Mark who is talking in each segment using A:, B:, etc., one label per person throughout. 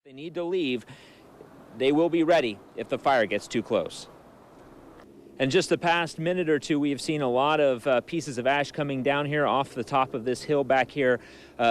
A: They need to leave. They will be ready if the fire gets too close. In just the past minute or two, we have seen a lot of pieces of ash coming down here off the top of this hill back here.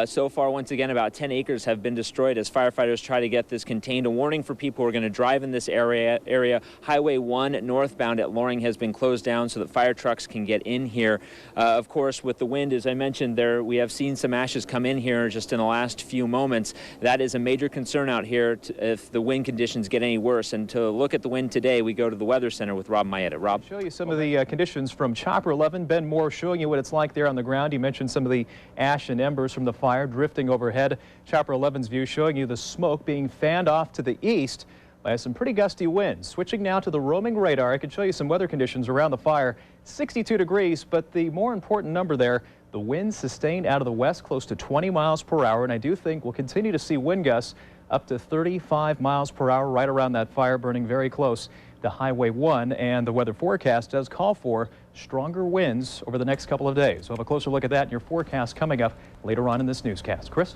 A: So far, once again, about 10 acres have been destroyed as firefighters try to get this contained. A warning for people who are going to drive in this area. Highway 1 northbound at Loring has been closed down so that fire trucks can get in here. Of course, with the wind, as I mentioned there, we have seen some ashes come in here just in the last few moments. That is a major concern out here if the wind conditions get any worse. And to look at the wind today, we go to the Weather Center with Rob Mayetta. Rob?
B: Show you some of the conditions from Chopper 11. Ben Moore showing you what it's like there on the ground. You mentioned some of the ash and embers from the fire drifting overhead. Chopper 11's view showing you the smoke being fanned off to the east by some pretty gusty winds. Switching now to the roaming radar, I can show you some weather conditions around the fire. 62 degrees, but the more important number there, the wind sustained out of the west close to 20 miles per hour, and I do think we'll continue to see wind gusts up to 35 miles per hour right around that fire burning very close to Highway 1, and the weather forecast does call for stronger winds over the next couple of days. We'll have a closer look at that in your forecast coming up later on in this newscast. Chris?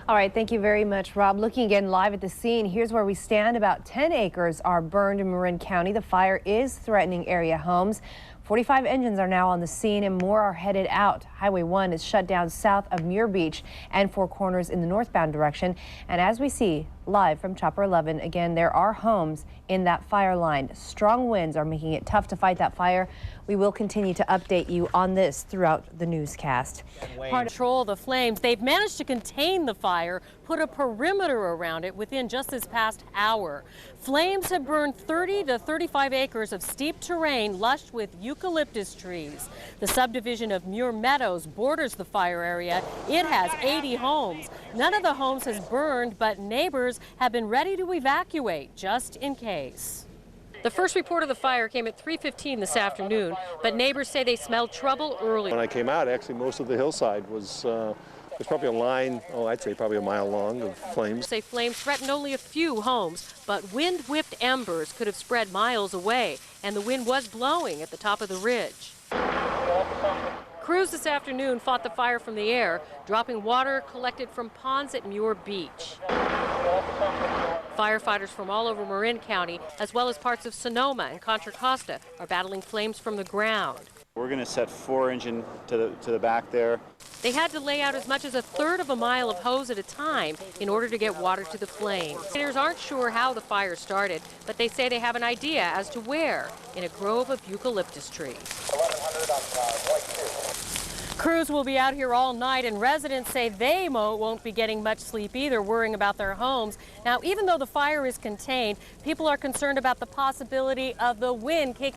C: All right, thank you very much, Rob. Looking again live at the scene, here's where we stand. About 10 acres are burned in Marin County. The fire is threatening area homes. 45 engines are now on the scene and more are headed out. Highway 1 is shut down south of Muir Beach and Four Corners in the northbound direction. And as we see live from Chopper 11, again, there are homes in that fire line. Strong winds are making it tough to fight that fire. We will continue to update you on this throughout the newscast.
D: Control the flames. They've managed to contain the fire, put a perimeter around it within just this past hour. Flames have burned 30 to 35 acres of steep terrain lush with eucalyptus trees. The subdivision of Muir Meadows borders the fire area. It has 80 homes. None of the homes has burned, but neighbors have been ready to evacuate just in case. The first report of the fire came at 3:15 this afternoon, but neighbors say they smelled trouble early.
E: When I came out, actually most of the hillside was there's probably a line, I'd say probably a mile long of flames.
D: Say flames threatened only a few homes, but wind-whipped embers could have spread miles away, and the wind was blowing at the top of the ridge. Crews this afternoon fought the fire from the air, dropping water collected from ponds at Muir Beach. Firefighters from all over Marin County, as well as parts of Sonoma and Contra Costa, are battling flames from the ground.
F: We're going to set 4 engine to the back there.
D: They had to lay out as much as a third of a mile of hose at a time in order to get water to the flames. Investigators aren't sure how the fire started, but they say they have an idea as to where, in a grove of eucalyptus trees.
G: 1100 on White 2.
D: Crews will be out here all night, and residents say they won't be getting much sleep either, worrying about their homes. Now, even though the fire is contained, people are concerned about the possibility of the wind kicking